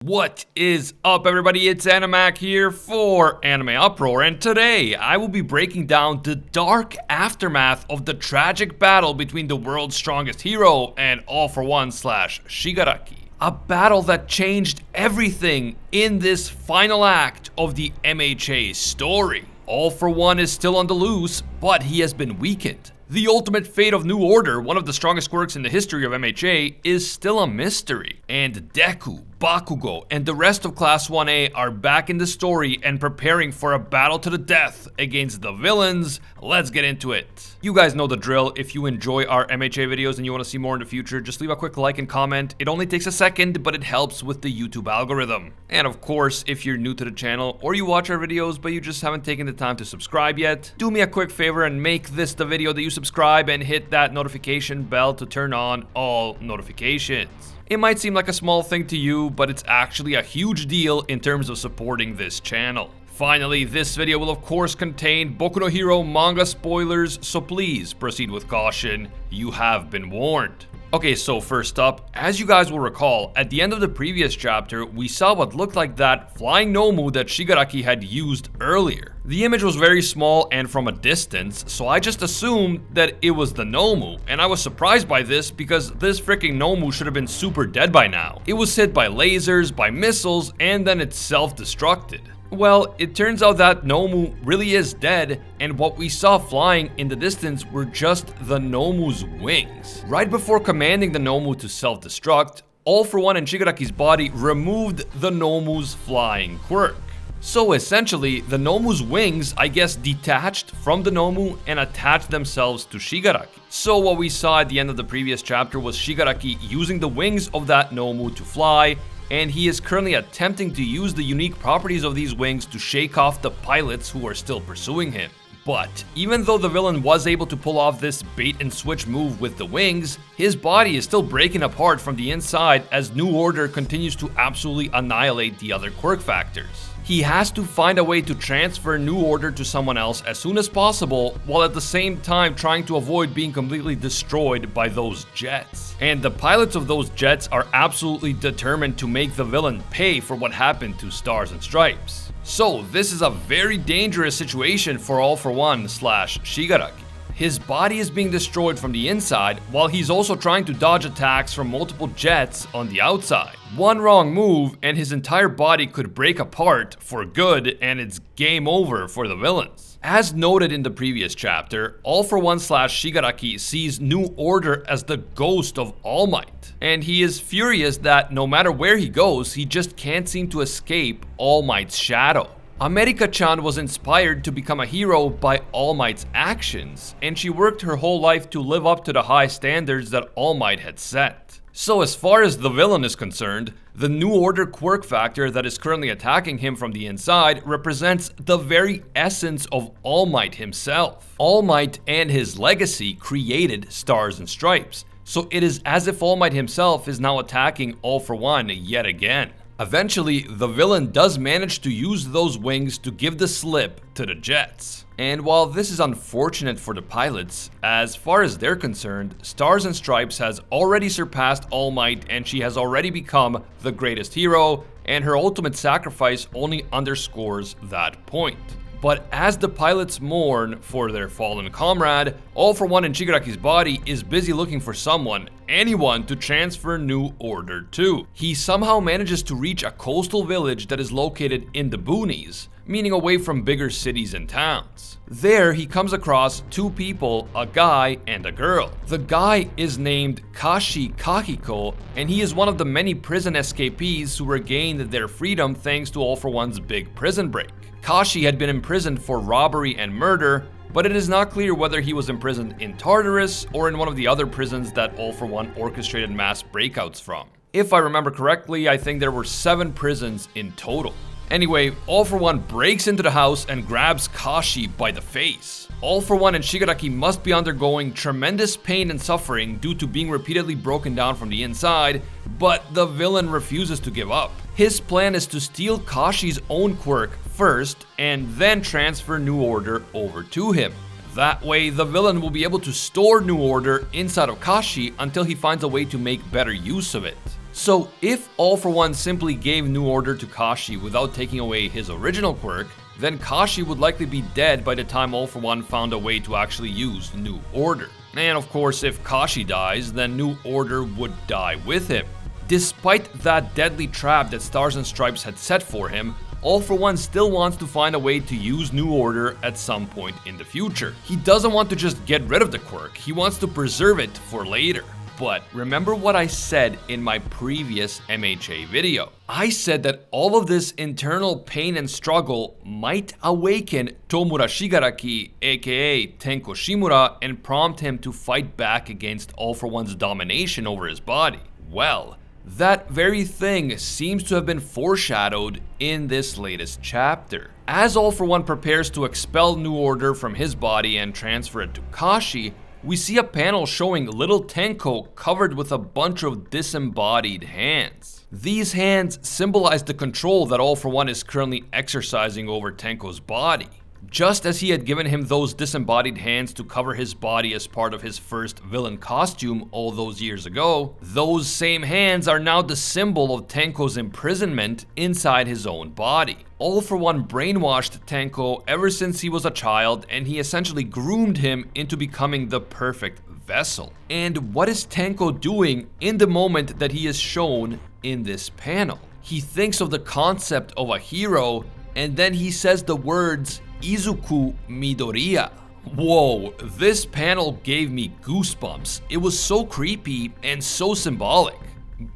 What is up, everybody? It's AnimeUproar here for AnimeUproar, and today I will be breaking down the dark aftermath of the tragic battle between the world's strongest hero and All For One / Shigaraki. A battle that changed everything in this final act of the MHA story. All For One is still on the loose, but he has been weakened. The ultimate fate of New Order, one of the strongest quirks in the history of MHA, is still a mystery. And Deku, Bakugo, and the rest of Class 1A are back in the story and preparing for a battle to the death against the villains. Let's get into it. You guys know the drill. If you enjoy our MHA videos and you want to see more in the future, just leave a quick like and comment. It only takes a second, but it helps with the YouTube algorithm. And of course, if you're new to the channel or you watch our videos but you just haven't taken the time to subscribe yet, do me a quick favor and make this the video that you subscribe and hit that notification bell to turn on all notifications. It might seem like a small thing to you, but it's actually a huge deal in terms of supporting this channel. Finally, this video will of course contain Boku no Hero manga spoilers, so please proceed with caution. You have been warned. Okay, so first up, as you guys will recall, at the end of the previous chapter, we saw what looked like that flying Nomu that Shigaraki had used earlier. The image was very small and from a distance, so I just assumed that it was the Nomu, and I was surprised by this because this freaking Nomu should have been super dead by now. It was hit by lasers, by missiles, and then it self-destructed. Well, it turns out that Nomu really is dead, and what we saw flying in the distance were just the Nomu's wings. Right before commanding the Nomu to self-destruct, All For One and Shigaraki's body removed the Nomu's flying quirk. So essentially, the Nomu's wings, I guess, detached from the Nomu and attached themselves to Shigaraki. So what we saw at the end of the previous chapter was Shigaraki using the wings of that Nomu to fly, and he is currently attempting to use the unique properties of these wings to shake off the pilots who are still pursuing him. But even though the villain was able to pull off this bait and switch move with the wings, his body is still breaking apart from the inside as New Order continues to absolutely annihilate the other quirk factors. He has to find a way to transfer New Order to someone else as soon as possible, while at the same time trying to avoid being completely destroyed by those jets. And the pilots of those jets are absolutely determined to make the villain pay for what happened to Stars and Stripes. So this is a very dangerous situation for All For One / Shigaraki. His body is being destroyed from the inside, while he's also trying to dodge attacks from multiple jets on the outside. One wrong move and his entire body could break apart for good, and it's game over for the villains. As noted in the previous chapter, All For One / Shigaraki sees New Order as the ghost of All Might, and he is furious that no matter where he goes, he just can't seem to escape All Might's shadow. America-chan was inspired to become a hero by All Might's actions, and she worked her whole life to live up to the high standards that All Might had set. So as far as the villain is concerned, the New Order quirk factor that is currently attacking him from the inside represents the very essence of All Might himself. All Might and his legacy created Stars and Stripes, so it is as if All Might himself is now attacking All For One yet again. Eventually, the villain does manage to use those wings to give the slip to the jets. And while this is unfortunate for the pilots, as far as they're concerned, Stars and Stripes has already surpassed All Might and she has already become the greatest hero, and her ultimate sacrifice only underscores that point. But as the pilots mourn for their fallen comrade, All For One in Shigaraki's body is busy looking for someone, anyone, to transfer New Order to. He somehow manages to reach a coastal village that is located in the boonies, meaning away from bigger cities and towns. There he comes across two people, a guy and a girl. The guy is named Kashi Kahiko, and he is one of the many prison escapees who regained their freedom thanks to All For One's big prison break. Kashi had been imprisoned for robbery and murder, but it is not clear whether he was imprisoned in Tartarus or in one of the other prisons that All For One orchestrated mass breakouts from. If I remember correctly, I think there were 7 prisons in total. Anyway, All For One breaks into the house and grabs Kashi by the face. All For One and Shigaraki must be undergoing tremendous pain and suffering due to being repeatedly broken down from the inside, but the villain refuses to give up. His plan is to steal Kashi's own quirk first and then transfer New Order over to him. That way, the villain will be able to store New Order inside of Kashi until he finds a way to make better use of it. So if All For One simply gave New Order to Kashi without taking away his original quirk, then Kashi would likely be dead by the time All For One found a way to actually use New Order. And of course, if Kashi dies, then New Order would die with him. Despite that deadly trap that Stars and Stripes had set for him, All For One still wants to find a way to use New Order at some point in the future. He doesn't want to just get rid of the quirk, he wants to preserve it for later. But remember what I said in my previous MHA video. I said that all of this internal pain and struggle might awaken Tomura Shigaraki, aka Tenko Shimura, and prompt him to fight back against All For One's domination over his body. Well, that very thing seems to have been foreshadowed in this latest chapter. As All For One prepares to expel New Order from his body and transfer it to Kashi, we see a panel showing little Tenko covered with a bunch of disembodied hands. These hands symbolize the control that All For One is currently exercising over Tenko's body. Just as he had given him those disembodied hands to cover his body as part of his first villain costume all those years ago, those same hands are now the symbol of Tenko's imprisonment inside his own body. All For One brainwashed Tenko ever since he was a child, and he essentially groomed him into becoming the perfect vessel. And what is Tenko doing in the moment that he is shown in this panel? He thinks of the concept of a hero, and then he says the words Izuku Midoriya. Whoa, this panel gave me goosebumps. It was so creepy and so symbolic.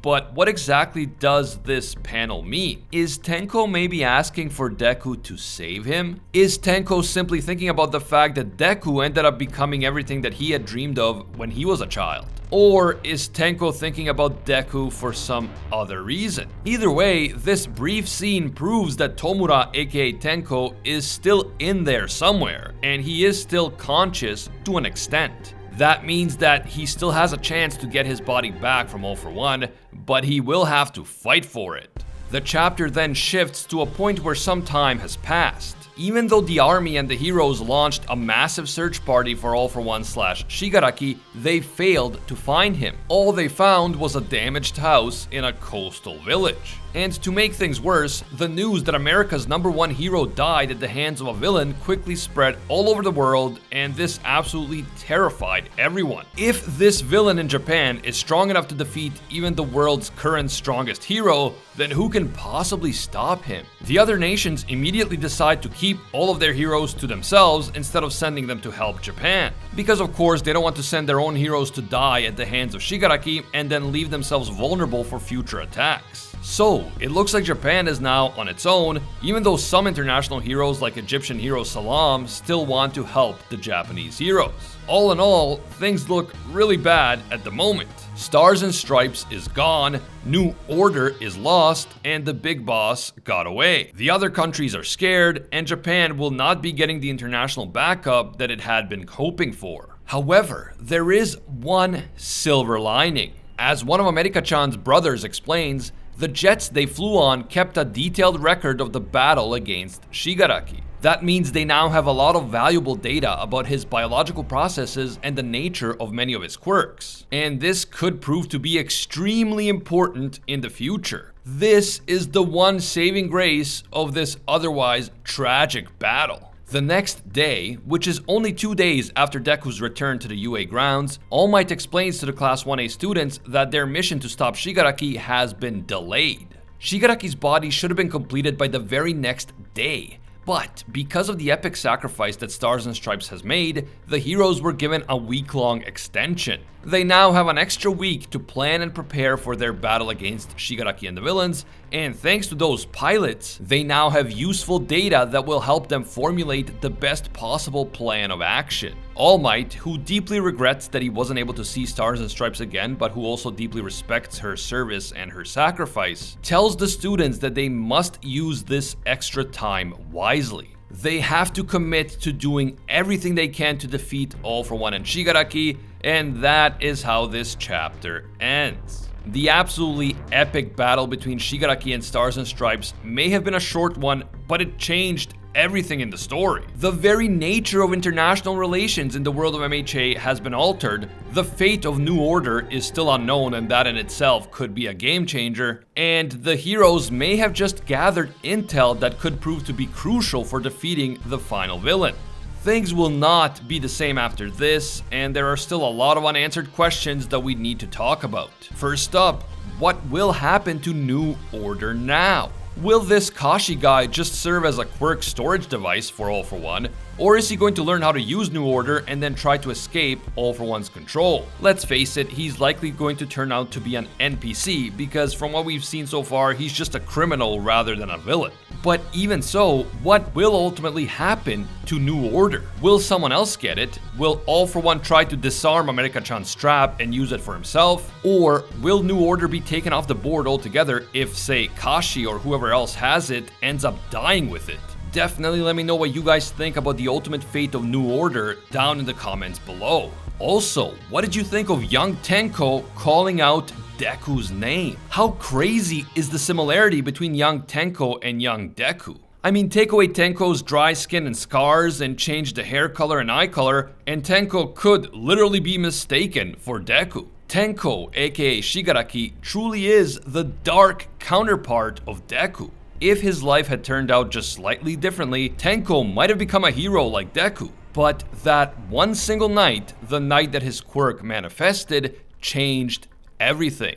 But what exactly does this panel mean? Is Tenko maybe asking for Deku to save him? Is Tenko simply thinking about the fact that Deku ended up becoming everything that he had dreamed of when he was a child? Or is Tenko thinking about Deku for some other reason? Either way, this brief scene proves that Tomura, aka Tenko, is still in there somewhere, and he is still conscious to an extent. That means that he still has a chance to get his body back from All For One, but he will have to fight for it. The chapter then shifts to a point where some time has passed. Even though the army and the heroes launched a massive search party for All For One / Shigaraki, they failed to find him. All they found was a damaged house in a coastal village. And to make things worse, the news that America's #1 hero died at the hands of a villain quickly spread all over the world, and this absolutely terrified everyone. If this villain in Japan is strong enough to defeat even the world's current strongest hero, then who can possibly stop him? The other nations immediately decide to keep all of their heroes to themselves instead of sending them to help Japan. Because of course they don't want to send their own heroes to die at the hands of Shigaraki and then leave themselves vulnerable for future attacks. So, it looks like Japan is now on its own, even though some international heroes like Egyptian hero Salam still want to help the Japanese heroes. All in all, things look really bad at the moment. Stars and Stripes is gone, New Order is lost, and the big boss got away. The other countries are scared, and Japan will not be getting the international backup that it had been hoping for. However, there is one silver lining. As one of America-chan's brothers explains, the jets they flew on kept a detailed record of the battle against Shigaraki. That means they now have a lot of valuable data about his biological processes and the nature of many of his quirks. And this could prove to be extremely important in the future. This is the one saving grace of this otherwise tragic battle. The next day, which is only 2 days after Deku's return to the UA grounds, All Might explains to the Class 1A students that their mission to stop Shigaraki has been delayed. Shigaraki's body should have been completed by the very next day, but because of the epic sacrifice that Stars and Stripes has made, the heroes were given a week-long extension. They now have an extra week to plan and prepare for their battle against Shigaraki and the villains, and thanks to those pilots, they now have useful data that will help them formulate the best possible plan of action. All Might, who deeply regrets that he wasn't able to see Stars and Stripes again, but who also deeply respects her service and her sacrifice, tells the students that they must use this extra time wisely. They have to commit to doing everything they can to defeat All For One and Shigaraki, and that is how this chapter ends. The absolutely epic battle between Shigaraki and Stars and Stripes may have been a short one, but it changed everything in the story. The very nature of international relations in the world of MHA has been altered, the fate of New Order is still unknown, and that in itself could be a game changer, and the heroes may have just gathered intel that could prove to be crucial for defeating the final villain. Things will not be the same after this, and there are still a lot of unanswered questions that we need to talk about. First up, what will happen to New Order now? Will this Kashi guy just serve as a quirk storage device for All For One, or is he going to learn how to use New Order and then try to escape All For One's control? Let's face it, he's likely going to turn out to be an NPC, because from what we've seen so far, he's just a criminal rather than a villain. But even so, what will ultimately happen to New Order? Will someone else get it? Will All For One try to disarm America-chan's strap and use it for himself? Or will New Order be taken off the board altogether if, say, Kashi or whoever else has it ends up dying with it? Definitely let me know what you guys think about the ultimate fate of New Order down in the comments below. Also, what did you think of young Tenko calling out Deku's name? How crazy is the similarity between young Tenko and young Deku? I mean, take away Tenko's dry skin and scars and change the hair color and eye color, and Tenko could literally be mistaken for Deku. Tenko, aka Shigaraki, truly is the dark counterpart of Deku. If his life had turned out just slightly differently, Tenko might have become a hero like Deku. But that one single night, the night that his quirk manifested, changed everything.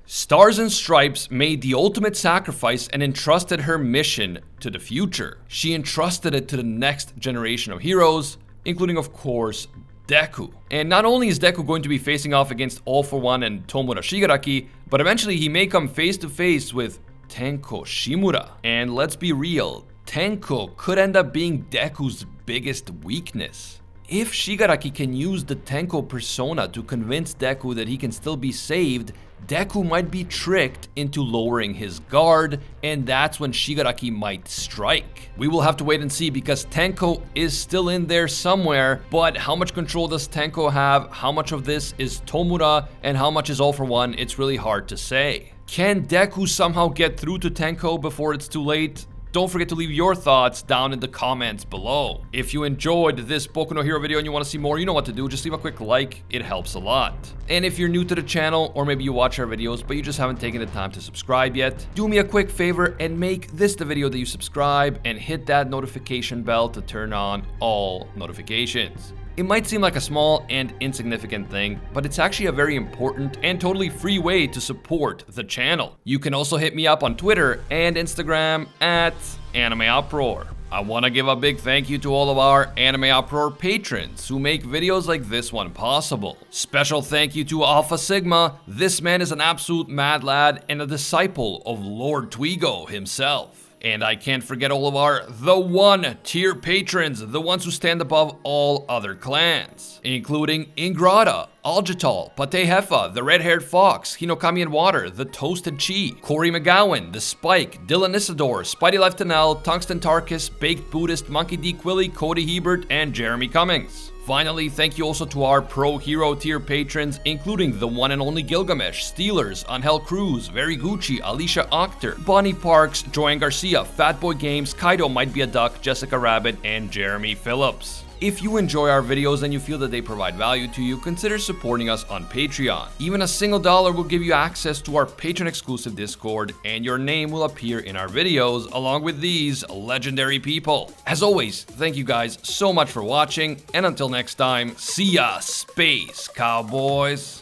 Stars and Stripes made the ultimate sacrifice and entrusted her mission to the future. She entrusted it to the next generation of heroes, including, of course, Deku. And not only is Deku going to be facing off against All For One and Tomura Shigaraki, but eventually he may come face to face with Tenko Shimura. And let's be real, Tenko could end up being Deku's biggest weakness. If Shigaraki can use the Tenko persona to convince Deku that he can still be saved, Deku might be tricked into lowering his guard, and that's when Shigaraki might strike. We will have to wait and see, because Tenko is still in there somewhere, but how much control does Tenko have? How much of this is Tomura, and how much is All For One? It's really hard to say. Can Deku somehow get through to Tenko before it's too late? Don't forget to leave your thoughts down in the comments below. If you enjoyed this Boku no Hero video and you want to see more, you know what to do. Just leave a quick like, it helps a lot. And if you're new to the channel, or maybe you watch our videos but you just haven't taken the time to subscribe yet, do me a quick favor and make this the video that you subscribe, and hit that notification bell to turn on all notifications. It might seem like a small and insignificant thing, but it's actually a very important and totally free way to support the channel. You can also hit me up on Twitter and Instagram at AnimeUproar. I want to give a big thank you to all of our AnimeUproar patrons who make videos like this one possible. Special thank you to Alpha Sigma. This man is an absolute mad lad and a disciple of Lord Twigo himself. And I can't forget all of our The One tier patrons, the ones who stand above all other clans, including Ingrata, Aljatal, Pate Hefa, The Red-Haired Fox, Hinokami and Water, The Toasted Chi, Corey McGowan, The Spike, Dylan Isidore, Spidey Leftanel, Tungsten Tarkus, Baked Buddhist, Monkey D. Quilly, Cody Hebert, and Jeremy Cummings. Finally, thank you also to our Pro Hero tier patrons, including the one and only Gilgamesh, Steelers, Angel Cruz, Very Gucci, Alicia Octer, Bonnie Parks, Joanne Garcia, Fatboy Games, Kaido Might Be a Duck, Jessica Rabbit, and Jeremy Phillips. If you enjoy our videos and you feel that they provide value to you, consider supporting us on Patreon. Even a single dollar will give you access to our patron-exclusive Discord, and your name will appear in our videos along with these legendary people. As always, thank you guys so much for watching, and until next time, see ya, Space Cowboys!